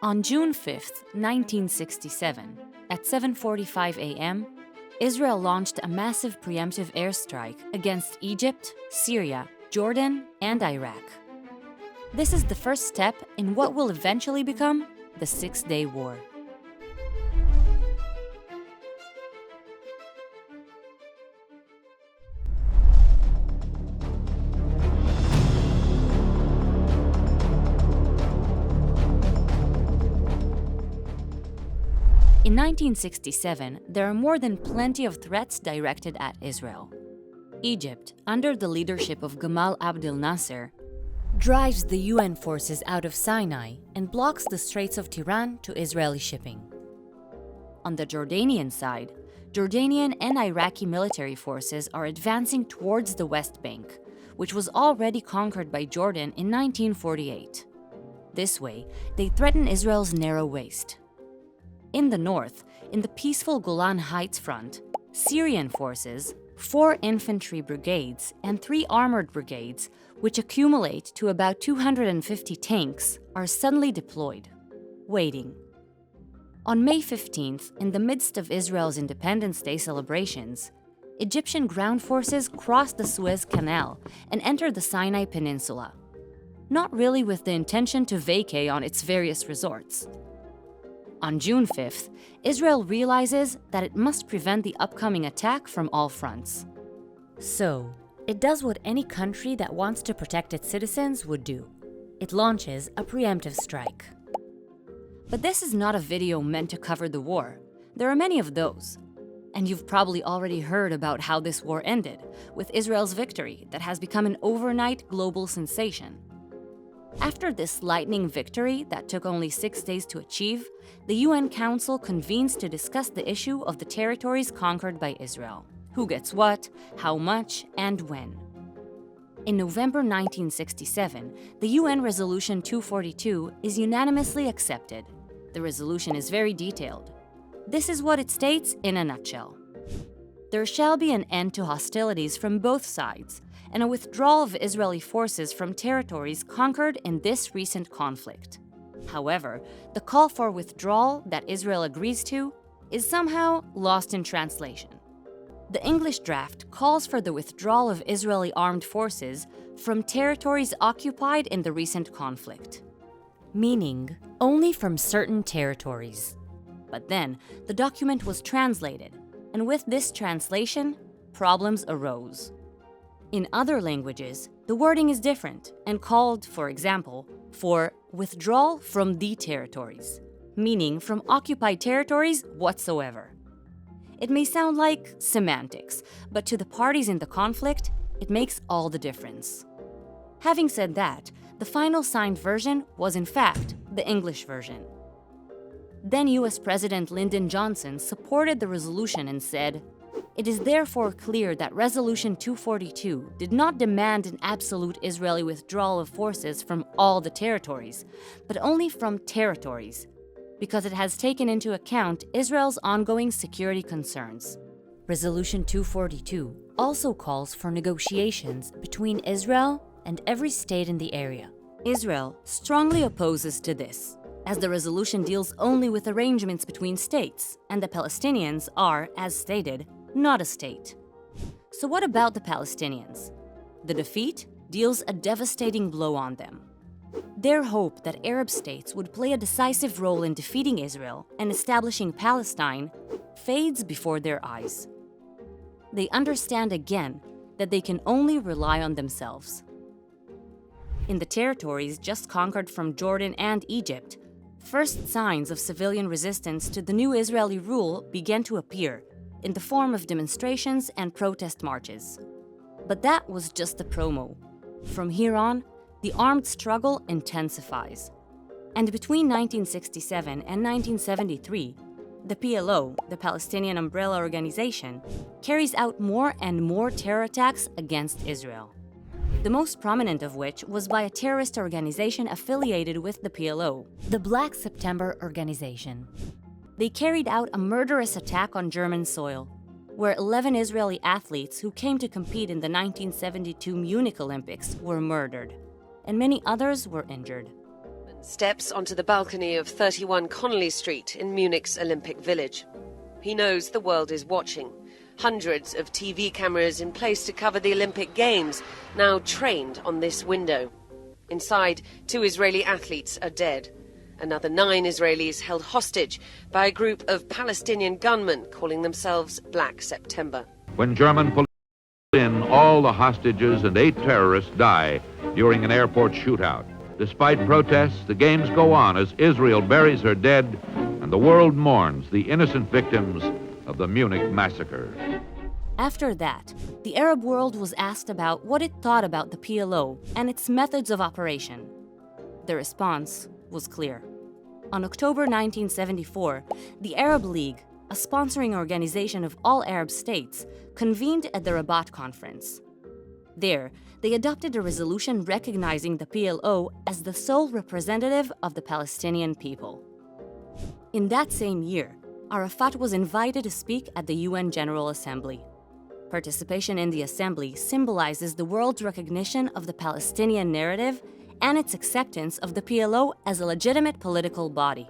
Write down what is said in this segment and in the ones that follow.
On June 5, 1967, at 7:45 a.m., Israel launched a massive preemptive airstrike against Egypt, Syria, Jordan, and Iraq. This is the first step in what will eventually become the Six-Day War. In 1967, there are more than plenty of threats directed at Israel. Egypt, under the leadership of Gamal Abdel Nasser, drives the UN forces out of Sinai and blocks the Straits of Tiran to Israeli shipping. On the Jordanian side, Jordanian and Iraqi military forces are advancing towards the West Bank, which was already conquered by Jordan in 1948. This way, they threaten Israel's narrow waist. In the north, in the peaceful Golan Heights front, Syrian forces, 4 infantry brigades and 3 armored brigades, which accumulate to about 250 tanks, are suddenly deployed, waiting. On May 15th, in the midst of Israel's Independence Day celebrations, Egyptian ground forces crossed the Suez Canal and entered the Sinai Peninsula, not really with the intention to vacay on its various resorts. On June 5th, Israel realizes that it must prevent the upcoming attack from all fronts. So, it does what any country that wants to protect its citizens would do. It launches a preemptive strike. But this is not a video meant to cover the war. There are many of those. And you've probably already heard about how this war ended, with Israel's victory that has become an overnight global sensation. After this lightning victory that took only 6 days to achieve, the UN Council convenes to discuss the issue of the territories conquered by Israel. Who gets what, how much, and when. In November 1967, the UN Resolution 242 is unanimously accepted. The resolution is very detailed. This is what it states in a nutshell. There shall be an end to hostilities from both sides, and a withdrawal of Israeli forces from territories conquered in this recent conflict. However, the call for withdrawal that Israel agrees to is somehow lost in translation. The English draft calls for the withdrawal of Israeli armed forces from territories occupied in the recent conflict, meaning only from certain territories. But then, the document was translated, and with this translation, problems arose. In other languages, the wording is different and called, for example, for withdrawal from the territories, meaning from occupied territories whatsoever. It may sound like semantics, but to the parties in the conflict, it makes all the difference. Having said that, the final signed version was in fact the English version. Then US President Lyndon Johnson supported the resolution and said, "It is therefore clear that Resolution 242 did not demand an absolute Israeli withdrawal of forces from all the territories, but only from territories, because it has taken into account Israel's ongoing security concerns." Resolution 242 also calls for negotiations between Israel and every state in the area. Israel strongly opposes to this, as the resolution deals only with arrangements between states, and the Palestinians are, as stated, not a state. So what about the Palestinians? The defeat deals a devastating blow on them. Their hope that Arab states would play a decisive role in defeating Israel and establishing Palestine fades before their eyes. They understand again that they can only rely on themselves. In the territories just conquered from Jordan and Egypt, first signs of civilian resistance to the new Israeli rule began to appear in the form of demonstrations and protest marches. But that was just the promo. From here on, the armed struggle intensifies. And between 1967 and 1973, the PLO, the Palestinian Umbrella Organization, carries out more and more terror attacks against Israel. The most prominent of which was by a terrorist organization affiliated with the PLO, the Black September Organization. They carried out a murderous attack on German soil, where 11 Israeli athletes who came to compete in the 1972 Munich Olympics were murdered, and many others were injured. steps onto the balcony of 31 Connolly Street in Munich's Olympic Village. He knows the world is watching. Hundreds of TV cameras in place to cover the Olympic Games, now trained on this window. Inside, 2 Israeli athletes are dead. Another 9 Israelis held hostage by a group of Palestinian gunmen calling themselves Black September. When German police in, all the hostages and 8 terrorists die during an airport shootout. Despite protests, the games go on as Israel buries her dead and the world mourns the innocent victims of the Munich massacre. After that, the Arab world was asked about what it thought about the PLO and its methods of operation. The response was clear. On October 1974, the Arab League, a sponsoring organization of all Arab states, convened at the Rabat Conference. There, they adopted a resolution recognizing the PLO as the sole representative of the Palestinian people. In that same year, Arafat was invited to speak at the UN General Assembly. Participation in the assembly symbolizes the world's recognition of the Palestinian narrative and its acceptance of the PLO as a legitimate political body.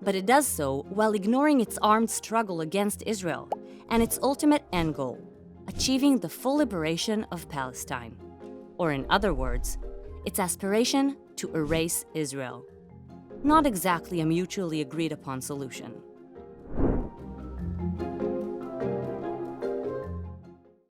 But it does so while ignoring its armed struggle against Israel and its ultimate end goal, achieving the full liberation of Palestine. Or in other words, its aspiration to erase Israel. Not exactly a mutually agreed upon solution.